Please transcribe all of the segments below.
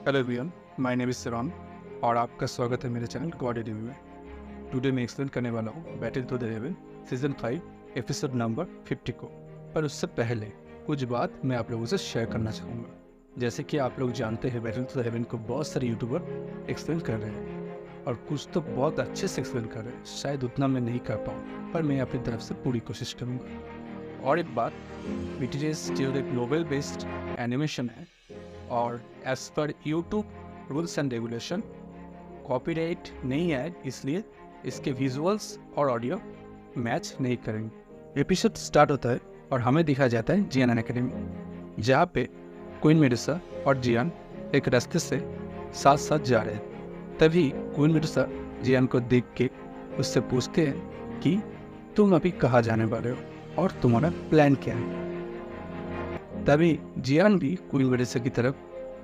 Hello everyone, my name is सिरान और आपका स्वागत है मेरे चैनल गॉड रिव्यू में। टुडे मैं एक्सप्लेन करने वाला हूँ Battle to the Heaven season 5 episode number 50 को। पर उससे पहले कुछ बात मैं आप लोगों से शेयर करना चाहूँगा। जैसे कि आप लोग जानते हैं बैटल टू द हेवन को बहुत सारे यूट्यूबर एक्सप्लेन कर रहे हैं और कुछ तो बहुत अच्छे से एक्सप्लेन कर रहे हैं। शायद उतना मैं नहीं कर पाऊँ, पर मैं अपनी तरफ से पूरी कोशिश करूँगा। और एक बात, BTS जो एक नोवेल बेस्ड एनिमेशन है और एज पर YouTube rules and regulation copyright नहीं है, इसलिए इसके विजुअल्स और ऑडियो मैच नहीं करेंगे। एपिसोड स्टार्ट होता है और हमें दिखाया जाता है जियान एकेडमी, जहाँ पे क्वीन मेडुसा और जियान एक रास्ते से साथ साथ जा रहे हैं। तभी क्वीन मेडुसा जियान को देख के उससे पूछते हैं कि तुम अभी कहाँ जाने वाले हो और तुम्हारा प्लान क्या है। तभी जियान भी क्वीन मेडुसा की तरफ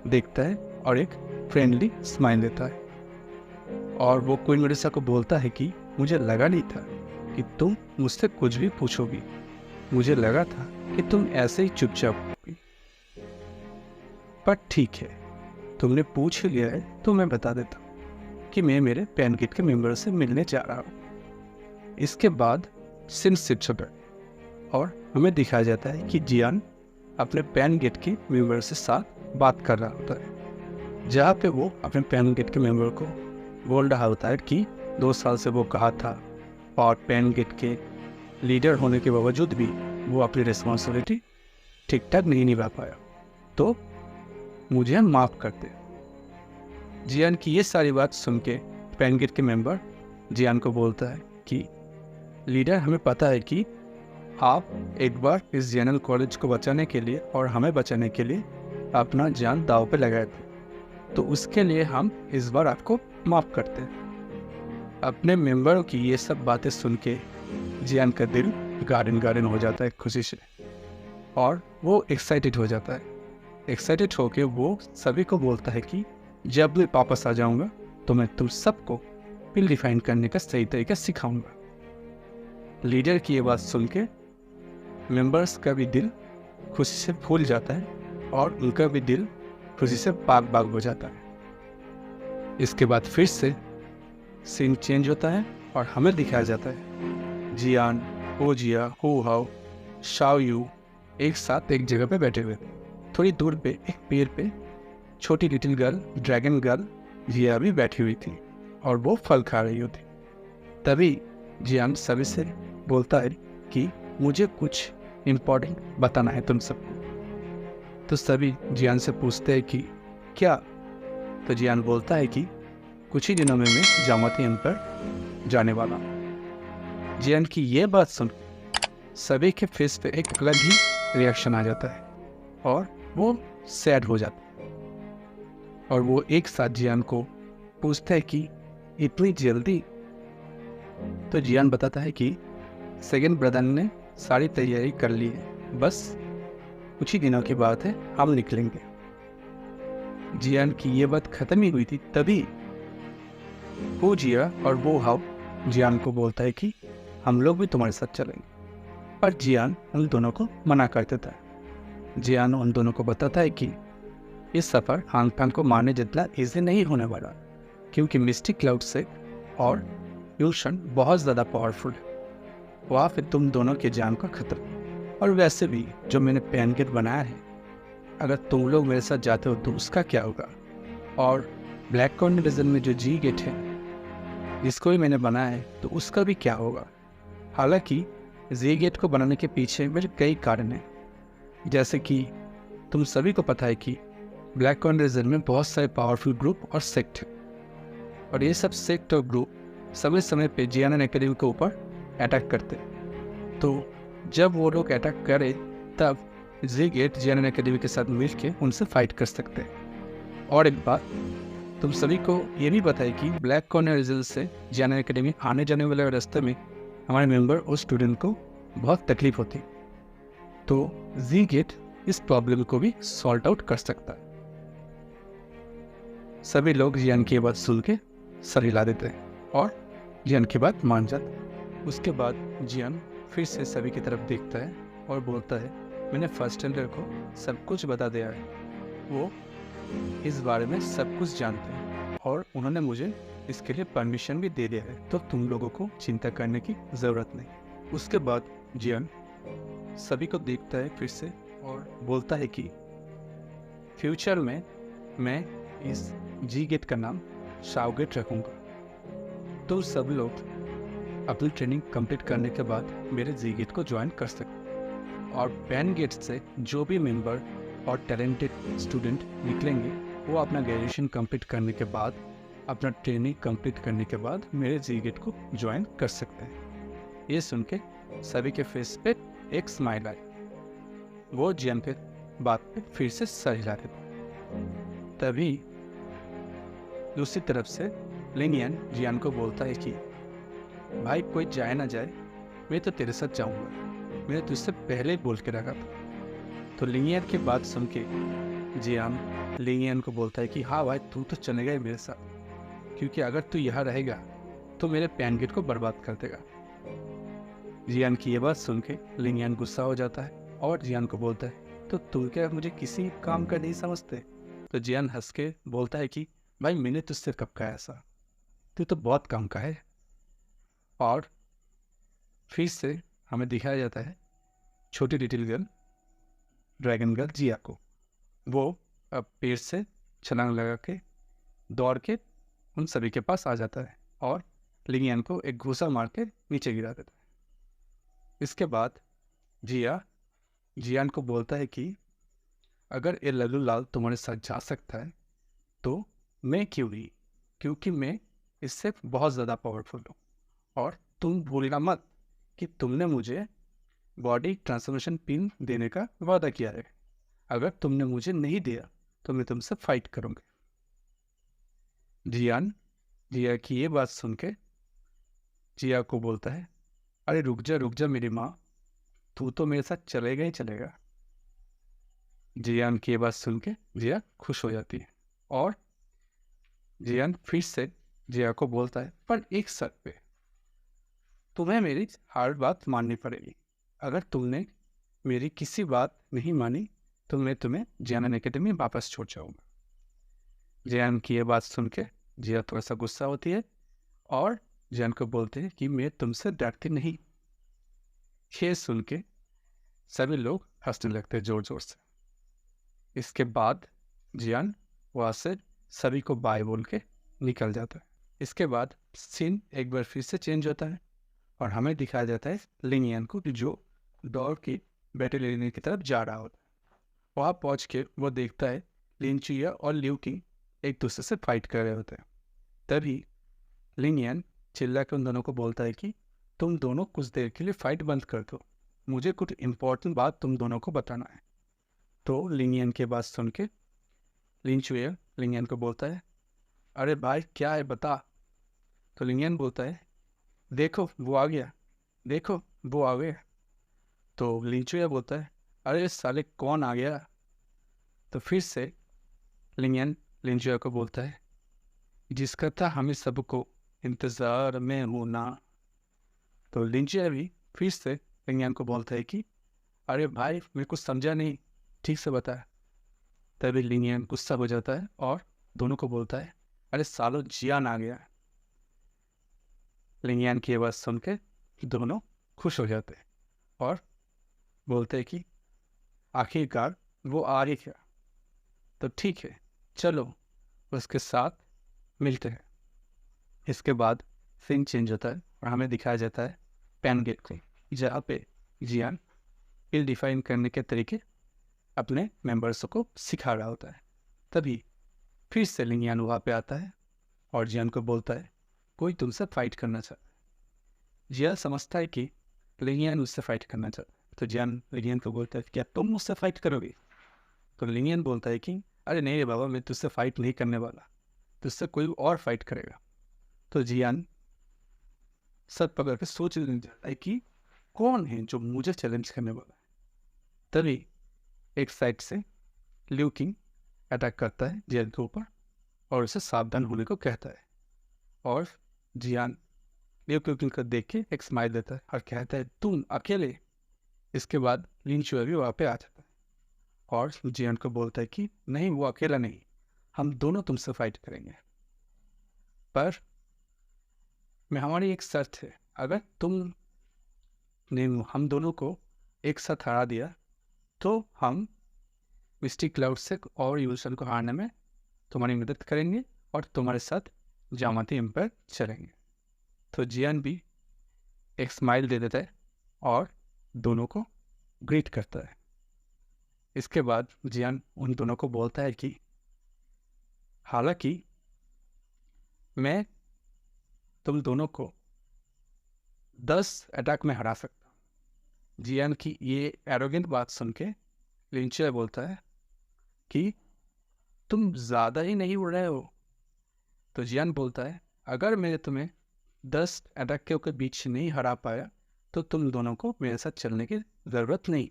देखता है और एक फ्रेंडली स्माइल देता है और वो क्वीन मेडुसा को बोलता है कि मुझे लगा नहीं था कि तुम मुझसे कुछ भी पूछोगी, मुझे लगा था कि तुम ऐसे ही चुपचाप होगी, पर ठीक है, तुमने पूछ ही लिया है तो मैं बता देता हूँ कि मैं मेरे पैन किट के मेंबर से मिलने जा रहा हूँ। इसके बाद सीन शिफ्ट होता है और हमें दिखाया जाता है कि जियान अपने पैन गेट के मेंबर से साथ बात कर रहा होता है, जहाँ पे वो अपने पैन गेट के मेंबर को बोल रहा होता है कि 2 साल से वो कहा था और पैन गेट के लीडर होने के बावजूद भी वो अपनी रिस्पॉन्सिबिलिटी ठीक ठाक नहीं निभा पाया, तो मुझे माफ़ कर दे। जियान की ये सारी बात सुन के पैन गेट के मेंबर जियान को बोलता है कि लीडर, हमें पता है कि आप एक बार इस जनरल कॉलेज को बचाने के लिए और हमें बचाने के लिए अपना जान दांव पे लगाए थे, तो उसके लिए हम इस बार आपको माफ़ करते हैं। अपने मेंबरों की ये सब बातें सुन के जियान का दिल गार्डन हो जाता है खुशी से और वो एक्साइटेड हो जाता है। एक्साइटेड होके वो सभी को बोलता है कि जब मैं वापस आ जाऊंगा तो मैं तुम सबको बिल डिफाइन करने का सही तरीका सिखाऊंगा। लीडर की ये बात सुन के मेंबर्स का भी दिल खुशी से फूल जाता है और उनका भी दिल खुशी से बाग बाग हो जाता है। इसके बाद फिर से सीन चेंज होता है और हमें दिखाया जाता है जियान, ओजिया, हो हाओ, शाओ यू एक साथ एक जगह पे बैठे हुए। थोड़ी दूर पे एक पेड़ पे छोटी लिटिल गर्ल, ड्रैगन गर्ल जिया भी बैठी हुई थी और वो फल खा रही होती। तभी जियान सभी से बोलता है कि मुझे कुछ इम्पोर्टेंट बताना है तुम सबको। तो सभी जियान से पूछते हैं कि क्या। तो जियान बोलता है कि कुछ ही दिनों में मैं जामोतियन पर जाने वाला हूँ। जियान की ये बात सुन सभी के फेस पे एक अलग ही रिएक्शन आ जाता है और वो सैड हो जाता है और वो एक साथ जियान को पूछता है कि इतनी जल्दी। तो जियान बताता है कि सेकंड ब्रदर ने सारी तैयारी कर ली है, बस कुछ ही दिनों की बात है, हम निकलेंगे। जियान की ये बात खत्म ही हुई थी, तभी वो जिया और वो हाउ जियान को बोलता है कि हम लोग भी तुम्हारे साथ चलेंगे, पर जियान उन दोनों को मना कर देता है। जियान उन दोनों को बताता है कि इस सफ़र हांगफांग को मारने जितना ईजी नहीं होने वाला, क्योंकि मिस्टिक क्लाउड से और यूशन बहुत ज़्यादा पावरफुल है, वहाँ फिर तुम दोनों के जान का खतरा। और वैसे भी जो मैंने पैन गेट बनाया है, अगर तुम लोग मेरे साथ जाते हो तो उसका क्या होगा। और ब्लैक कॉर्न रीजन में जो जी गेट है जिसको भी मैंने बनाया है, तो उसका भी क्या होगा। हालांकि जी गेट को बनाने के पीछे मेरे कई कारण हैं, जैसे कि तुम सभी को पता है कि ब्लैक कॉर्न रीजन में बहुत सारे पावरफुल ग्रुप और सेक्ट है, और ये सब सेक्ट और ग्रुप समय समय पे जियान एकेडमी के ऊपर अटैक करते। तो जब वो लोग अटैक करें तब जी गेट जियान एकेडमी के साथ मिल के उनसे फाइट कर सकते हैं। और एक बात, तुम सभी को ये भी पता है कि ब्लैक कॉर्नर रिजल्ट से जियान एकेडमी आने जाने वाले रास्ते में हमारे मेंबर और स्टूडेंट को बहुत तकलीफ होती, तो जी गेट इस प्रॉब्लम को भी सॉल्व आउट कर सकता है। सभी लोग जियान की बात सुन के सर हिला देते हैं और जियान की बात मान जाते हैं। उसके बाद जियान फिर से सभी की तरफ देखता है और बोलता है, मैंने फर्स्ट स्टैंडर्ड को सब कुछ बता दिया है, वो इस बारे में सब कुछ जानते हैं और उन्होंने मुझे इसके लिए परमिशन भी दे दिया है, तो तुम लोगों को चिंता करने की ज़रूरत नहीं। उसके बाद जियान सभी को देखता है फिर से और बोलता है कि फ्यूचर में मैं इस जी गेट का नाम शाओ गेट रखूँगा। तो सब लोग अपनी ट्रेनिंग कंप्लीट करने के बाद मेरे जी गेट को ज्वाइन कर सकते और पैन गेट से जो भी मेंबर और टैलेंटेड स्टूडेंट निकलेंगे वो अपना ग्रेजुएशन कंप्लीट करने के बाद, अपना ट्रेनिंग कंप्लीट करने के बाद मेरे जी गेट को ज्वाइन कर सकते हैं। ये सुन के सभी के फेस पे एक स्माइल आई। वो जियान के बात पे फिर से सर हिला देता। तभी दूसरी तरफ से लिंगियन जियान को बोलता है कि भाई कोई जाए ना जाए, मैं तो तेरे साथ जाऊंगा, मैंने तुझसे पहले ही बोल के रखा था। तो लिंगियन की बात सुन के जियान लिंगियन को बोलता है कि हाँ भाई तू तो चलेगा ही मेरे साथ, क्योंकि अगर तू यहाँ रहेगा तो मेरे पैन गेट को बर्बाद कर देगा। जियान की ये बात सुन के लिंगियन गुस्सा हो जाता है और जियान को बोलता है तो तू क्या मुझे किसी काम का नहीं समझते? तो जियान हंस के बोलता है कि भाई मैंने तुझसे कब कहा ऐसा, तू तो बहुत काम का है। और फिर से हमें दिखाया जाता है छोटी लिटिल गर्ल, ड्रैगन गर्ल जिया को। वो अब पेड़ से छलांग लगा के दौड़ के उन सभी के पास आ जाता है और लिंगियन को एक घूसा मार के नीचे गिरा देता है। इसके बाद जिया जियान को बोलता है कि अगर ये लल्लू लाल तुम्हारे साथ जा सकता है तो मैं क्यों नहीं, क्योंकि मैं इससे बहुत ज़्यादा पावरफुल हूँ। और तुम भूलना मत कि तुमने मुझे बॉडी ट्रांसफॉर्मेशन पिन देने का वादा किया है। अगर तुमने मुझे नहीं दिया तो मैं तुमसे फाइट करूँगी। जियान जिया की ये बात सुन के जिया को बोलता है अरे रुक जा मेरी माँ, तू तो मेरे साथ चलेगा ही चलेगा। जियान की ये बात सुन के जिया खुश हो जाती है और जियान फिर से जिया को बोलता है पर एक शर्त पे, तुम्हें मेरी हर बात माननी पड़ेगी। अगर तुमने मेरी किसी बात नहीं मानी तो मैं तुम्हें जियान एकेडमी वापस छोड़ जाऊंगा। जियान की ये बात सुन के जिया थोड़ा सा गुस्सा होती है और जियान को बोलते हैं कि मैं तुमसे डरती नहीं। ये सुन के सभी लोग हंसने लगते हैं जोर जोर से। इसके बाद जियान वहाँ से सभी को बाय बोल के निकल जाता है। इसके बाद सीन एक बार फिर से चेंज होता है और हमें दिखाया जाता है लिंगियन को जो दौड़ के बैटल की तरफ जा रहा होता है। वहाँ पहुँच के वो देखता है लिंचिया और लिू किंग एक दूसरे से फाइट कर रहे होते हैं। तभी लिंगियन चिल्ला के उन दोनों को बोलता है कि तुम दोनों कुछ देर के लिए फाइट बंद कर दो, मुझे कुछ इम्पोर्टेंट बात तुम दोनों को बताना है। तो लिंगियन के बात सुन के लिंचुया लिंगियन को बोलता है अरे भाई क्या है बता। तो लिंगियन बोलता है देखो वो आ गया, देखो वो आ गया। तो लिंचुया बोलता है अरे साले कौन आ गया। तो फिर से लिंगियन लिंचुया को बोलता है जिसका था हमें सबको इंतज़ार में होना। तो लिंचुया भी फिर से लिंगियन को बोलता है कि अरे भाई मेरे को समझा नहीं, ठीक से बता। तभी लिंगियन गुस्सा हो जाता है और दोनों को बोलता है अरे सालो जियान आ गया। लिंगियन की आवाज़ सुन के दोनों खुश हो जाते हैं और बोलते हैं कि आखिरकार वो आ ही गया, तो ठीक है चलो उसके साथ मिलते हैं। इसके बाद सीन चेंज होता है और हमें दिखाया जाता है पैन गेट को, जहाँ पे जियान स्किल डिफाइन करने के तरीके अपने मेंबर्स को सिखा रहा होता है। तभी फिर से लिंगियन वहाँ पे आता है और जियान को बोलता है कोई तुमसे फाइट करना चाहता है। जियान समझता है कि लिंगियन उससे फाइट करना चाहता है, तो जियान लिंगियन को बोलता है क्या तुम मुझसे फाइट करोगे। तो लिंगियन बोलता है कि अरे नहीं रे बाबा, मैं तुझसे फाइट नहीं करने वाला, तुझसे कोई और फाइट करेगा। तो जियान सर पकड़ के सोच जाता है कि कौन है जो मुझे चैलेंज करने वाला है। तभी एक साइड से लिू किंग अटैक करता है जियान के ऊपर और उसे सावधान होने को कहता है। और जियान लिू किंग को देख के एक स्माइल देता है और कहता है तुम अकेले। इसके बाद लिन चुआ भी वहाँ पे आ जाता है और जियान को बोलता है कि नहीं वो अकेला नहीं, हम दोनों तुमसे फाइट करेंगे, पर मैं हमारी एक शर्त है, अगर तुम ने हम दोनों को एक साथ हरा दिया तो हम मिस्टिक क्लाउड से और यूसन को हारने में तुम्हारी मदद करेंगे और तुम्हारे साथ जामाती एम्पायर चलेंगे। तो जियान भी एक स्माइल दे देता है और दोनों को ग्रीट करता है। इसके बाद जियान उन दोनों को बोलता है कि हालांकि मैं तुम दोनों को 10 अटैक में हरा सकता हूँ। जियान की ये एरोगेंट बात सुन के लिंचे बोलता है कि तुम ज़्यादा ही नहीं उड़ रहे हो। तो जियान बोलता है अगर मैं तुम्हें 10 अटैक के बीच नहीं हरा पाया तो तुम दोनों को मेरे साथ चलने की ज़रूरत नहीं।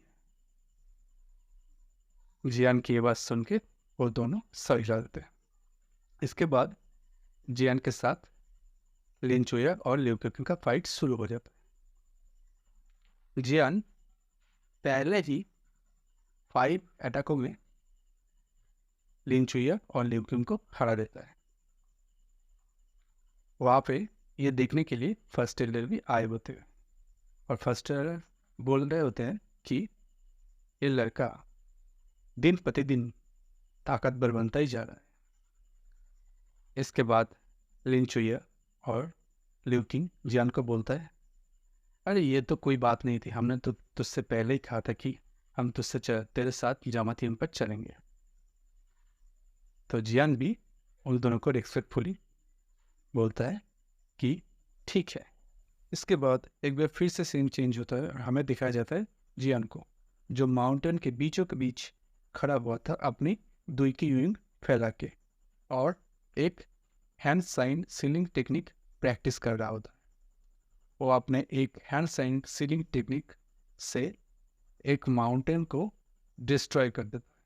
जियान की ये बात सुन के वो दोनों सही जाते हैं। इसके बाद जियान के साथ लिन चुया और लिu क्यूकिन का फाइट शुरू हो जाता है। जियान पहले ही 5 अटैकों में लिन चुया और लिu क्यूकिन को हरा देता है। वहाँ पे ये देखने के लिए फर्स्ट एडर भी आए होते हैं और फर्स्ट एडर बोल रहे होते हैं कि ये लड़का दिन प्रतिदिन ताकतवर बनता ही जा रहा है। इसके बाद लिन चुया और लिu किंग जियान को बोलता है अरे ये तो कोई बात नहीं थी, हमने तो तुझसे पहले ही कहा था कि हम तुझसे तेरे साथ जामाती पर चलेंगे। तो जियान भी उन दोनों को रिस्पेक्टफुली बोलता है कि ठीक है। इसके बाद एक बार फिर से सीन चेंज होता है और हमें दिखाया जाता है जियान को जो माउंटेन के बीचों के बीच खड़ा हुआ था अपनी दुई की विंग फैला के और एक hand sign sealing technique practice कर रहा होता है। वो अपने एक हैंड साइन सीलिंग टेक्निक से एक माउंटेन को डिस्ट्रॉय कर देता है।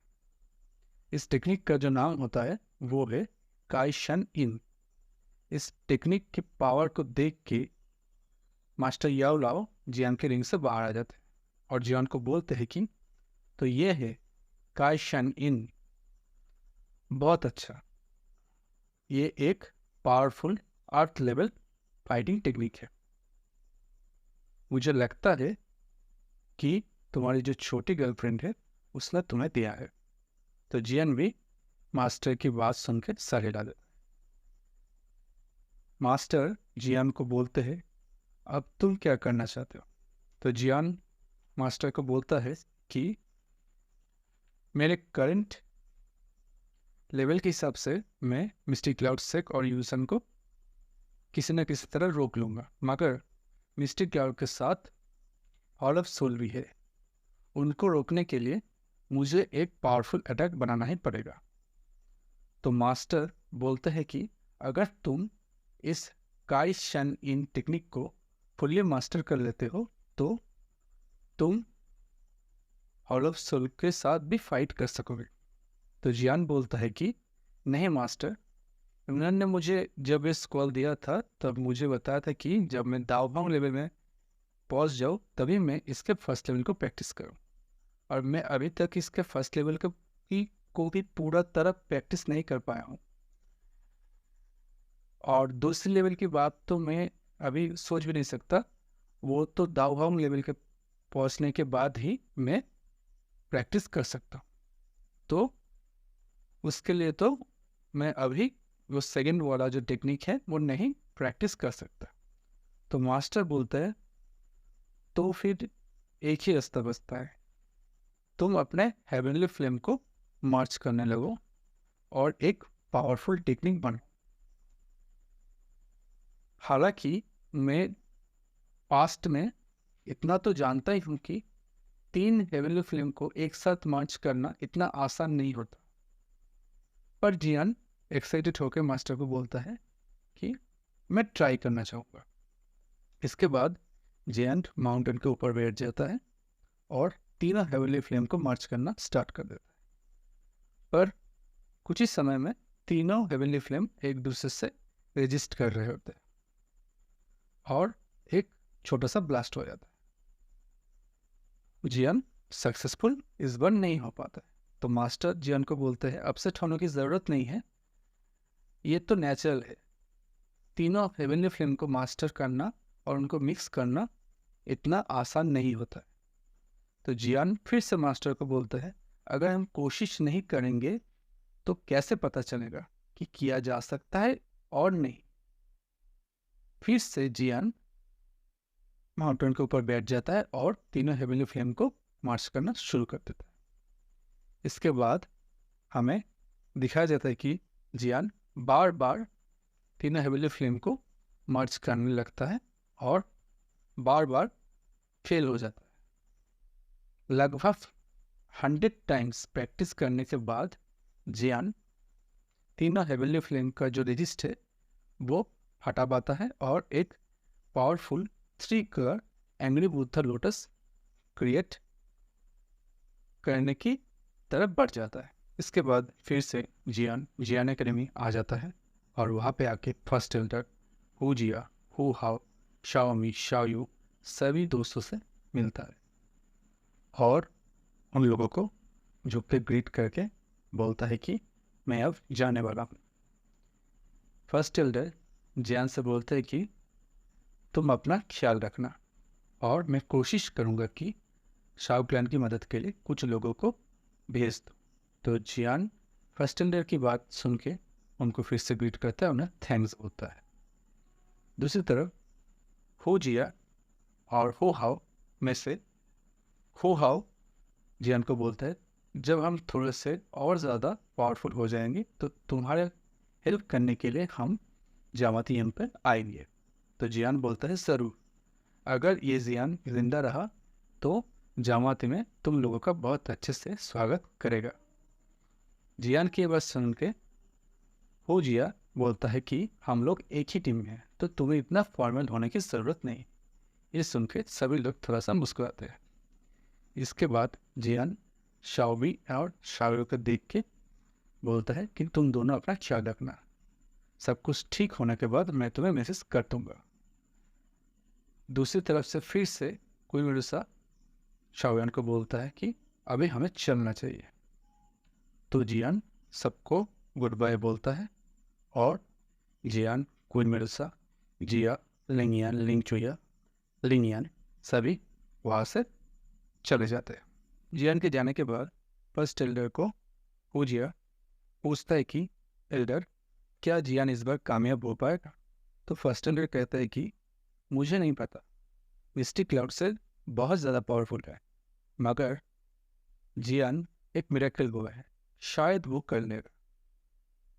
इस टेक्निक का जो नाम होता है वो है काइशन इन। इस टेक्निक के पावर को देख के मास्टर याओ लाओ जियान के रिंग से बाहर आ जाते हैं और जियान को बोलते हैं कि तो ये है काइशन इन, बहुत अच्छा, ये एक powerful earth level fighting technique है। मुझे लगता है कि तुम्हारी जो छोटी गर्लफ्रेंड है उसने तुम्हें दिया है। तो जियान भी मास्टर की बात सुनकर सर हिला देता है। मास्टर जियान को बोलते हैं अब तुम क्या करना चाहते हो। तो जियान मास्टर को बोलता है कि मेरे करंट लेवल के हिसाब से मैं मिस्टिक क्लाउड सेक और यूसन को किसी न किसी तरह रोक लूँगा, मगर मिस्टिक क्लाउड के साथ हॉल ऑफ सोल भी है, उनको रोकने के लिए मुझे एक पावरफुल अटैक बनाना ही पड़ेगा। तो मास्टर बोलते हैं कि अगर तुम इस काई शन इन टेक्निक को फुल्ली मास्टर कर लेते हो तो तुम हॉल ऑफ सोल के साथ भी फाइट कर सकोगे। तो जियान बोलता है कि नहीं मास्टर, उन्होंने मुझे जब ये स्कॉल दिया था तब मुझे बताया था कि जब मैं दाओभांग लेवल में पहुंच जाऊँ तभी मैं इसके फर्स्ट लेवल को प्रैक्टिस करूँ, और मैं अभी तक इसके फर्स्ट लेवल को भी पूरा तरह प्रैक्टिस नहीं कर पाया हूँ। और दूसरी लेवल की बात तो मैं अभी सोच भी नहीं सकता, वो तो दाओभांग लेवल के पहुँचने के बाद ही मैं प्रैक्टिस कर सकता हूँ। तो उसके लिए तो मैं अभी वो सेकंड वाला जो टेक्निक है वो नहीं प्रैक्टिस कर सकता। तो मास्टर बोलता है तो फिर एक ही रास्ता बचता है, तुम अपने हेवनली फ्लेम को मार्च करने लगो और एक पावरफुल टेक्निक बनो। हालांकि मैं पास्ट में इतना तो जानता ही हूँ कि 3 हेवनली फ्लेम को एक साथ मार्च करना इतना आसान नहीं होता, पर जियान एक्साइटेड होकर मास्टर को बोलता है कि मैं ट्राई करना चाहूँगा। इसके बाद जियान माउंटेन के ऊपर बैठ जाता है और तीनों हेवनली फ्लेम को मार्च करना स्टार्ट कर देता है। पर कुछ ही समय में तीनों हेवनली फ्लेम एक दूसरे से रेजिस्ट कर रहे होते हैं और एक छोटा सा ब्लास्ट हो जाता है। जियान सक्सेसफुल इस बार नहीं हो पाता है। तो मास्टर जियान को बोलते हैं अपसेट होने की ज़रूरत नहीं है, ये तो नेचुरल है। तीनों हेवनली फ्लेम को मास्टर करना और उनको मिक्स करना इतना आसान नहीं होता है। तो जियान फिर से मास्टर को बोलते हैं, अगर हम कोशिश नहीं करेंगे तो कैसे पता चलेगा कि किया जा सकता है और नहीं। फिर से जियान माउंटेन के ऊपर बैठ जाता है और तीनों हेवनली फ्लेम को मार्च करना शुरू कर देता है। इसके बाद हमें दिखाया जाता है कि जियान बार बार तीनों हेवनली फ्लेम को मर्ज करने लगता है और बार बार फेल हो जाता है। लगभग 100 टाइम्स प्रैक्टिस करने के बाद जियान तीनों हेवनली फ्लेम का जो रजिस्ट है वो हटा पाता है और एक powerful 3 colour angry Buddha lotus create करने की तरफ बढ़ जाता है। इसके बाद फिर से जियान एकेडमी आ जाता है और वहाँ पे आके first elder Hu Jia, Hu Hao, Xiaomi, Xiaoyu सभी दोस्तों से मिलता है और उन लोगों को झुक के ग्रीट करके बोलता है कि मैं अब जाने वाला हूँ। फर्स्ट एल्डर जियान से बोलते हैं कि तुम अपना ख्याल रखना और मैं कोशिश करूँगा कि शाओ क्लैन की मदद के लिए कुछ लोगों को भेज दो। तो जियान फर्स्ट एल्डर की बात सुन के उनको फिर से ग्रीट करता है, उन्हें थैंक्स बोलता है। दूसरी तरफ हो जिया और हो हाओ में से हो हाओ जियान को बोलता है, जब हम थोड़े से और ज़्यादा पावरफुल हो जाएंगे तो तुम्हारे हेल्प करने के लिए हम जामाती एम पर आएंगे। तो जियान बोलता है, ज़रूर, अगर ये जियान जिंदा रहा तो जामाती में तुम लोगों का बहुत अच्छे से स्वागत करेगा। जियान की बात सुन के हो जिया बोलता है कि हम लोग एक ही टीम में हैं तो तुम्हें इतना फॉर्मल होने की ज़रूरत नहीं। ये सुन के सभी लोग थोड़ा सा मुस्कुराते हैं। इसके बाद जियान शाओबी और शाओयू को देख के बोलता है कि तुम दोनों अपना ख्याल रखना, सब कुछ ठीक होने के बाद मैं तुम्हें मैसेज कर दूंगा। दूसरी तरफ से फिर से कुइमिरुसा शाओयान को बोलता है कि अभी हमें चलना चाहिए। तो जियान सबको गुड बाय बोलता है और जियान, कुइमिरुसा, जिया, लिंगियान, लिंगचुया, लिंगियान सभी वहाँ से चले जाते हैं। जियान के जाने के बाद फर्स्ट एल्डर को हुजिया पूछता है कि एल्डर, क्या जियान इस बार कामयाब हो पाएगा? तो फर्स्ट एल्डर कहता है कि मुझे नहीं पता, मिस्टिक क्लाउड से बहुत ज़्यादा पावरफुल है, मगर जियान एक मिरेकल हुआ है, शायद वो कर लेगा।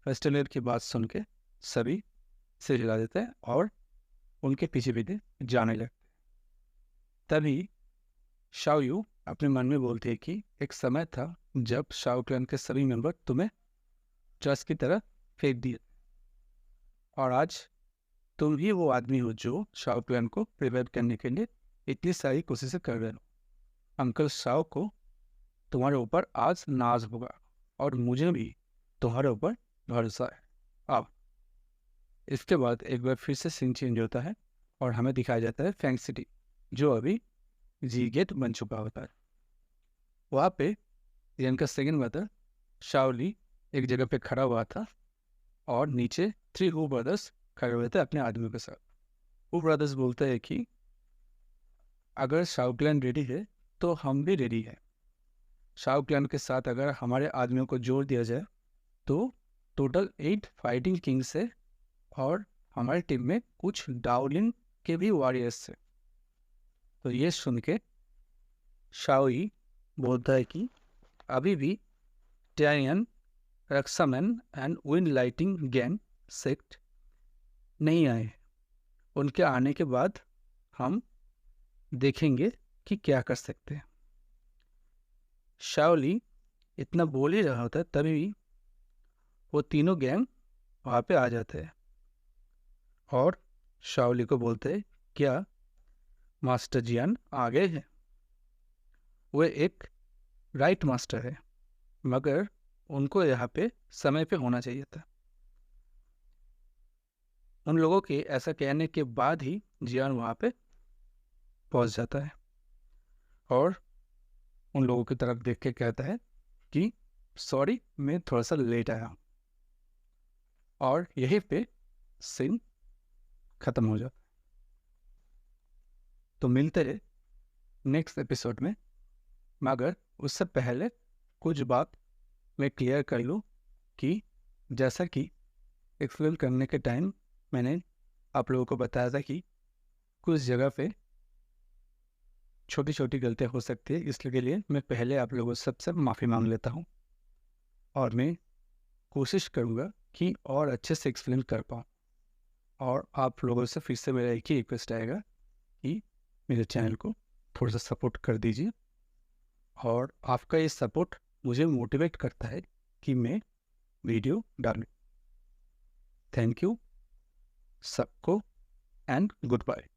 फर्स्ट एल्डर की बात सुन के सभी सिर हिला देते हैं और उनके पीछे पीछे जाने लगते। तभी शाओयू अपने मन में बोलती है कि एक समय था जब शाओ क्लैन के सभी मेंबर तुम्हें ट्रस्ट की तरह फेंक दिए और आज तुम ही वो आदमी हो जो शाओ क्लैन को प्रिवेंट करने के लिए इतनी सारी कोशिशें कर रहे हो। अंकल शाओ को तुम्हारे ऊपर आज नाज होगा और मुझे भी तुम्हारे ऊपर भरोसा है। अब इसके बाद एक बार फिर से सीन चेंज होता है और हमें दिखाया जाता है फैंग सिटी, जो अभी जी गेट बन चुका होता है। वहाँ पे जियान का सेकंड ब्रदर शाओली एक जगह पे खड़ा हुआ था और नीचे 3 हू ब्रदर्स खड़े हुए थे अपने आदमियों के साथ। हू ब्रदर्स बोलते हैं कि अगर शाओ क्लैन रेडी है तो हम भी रेडी हैं। शाओ क्लैन के साथ अगर हमारे आदमियों को जोड़ दिया जाए तो टोटल 8 फाइटिंग किंग्स है और हमारी टीम में कुछ डाउलिन के भी वॉरियर्स है। तो ये सुन के शाओई बोलता है कि अभी भी टैनियन, रक्सामैन and wind lighting gang sect नहीं आए। उनके आने के बाद हम देखेंगे कि क्या कर सकते हैं। शाओली इतना बोल ही रहा होता है तभी वो तीनों गैंग वहाँ पे आ जाते हैं और शाओली को बोलते हैं, क्या मास्टर जियान आ गए हैं? वो एक राइट मास्टर है, मगर उनको यहाँ पे समय पे होना चाहिए था। उन लोगों के ऐसा कहने के बाद ही जियान वहाँ पे पहुँच जाता है और उन लोगों की तरफ देख के कहता है कि सॉरी, मैं थोड़ा सा लेट आया हूँ। और यहीं पे सीन ख़त्म हो जाता। तो मिलते हैं नेक्स्ट एपिसोड में, मगर उससे पहले कुछ बात मैं क्लियर कर लूँ कि जैसा कि एक्सप्लेन करने के टाइम मैंने आप लोगों को बताया था कि कुछ जगह पे छोटी छोटी गलतियाँ हो सकती है, इसके लिए मैं पहले आप लोगों सबसे माफ़ी मांग लेता हूँ और मैं कोशिश करूँगा कि और अच्छे से एक्सप्लेन कर पाऊँ। और आप लोगों से फिर से मेरा एक ही रिक्वेस्ट आएगा कि मेरे चैनल को थोड़ा सा सपोर्ट कर दीजिए, और आपका ये सपोर्ट मुझे मोटिवेट करता है कि मैं वीडियो डालूँ। थैंक यू सबको एंड गुड बाय।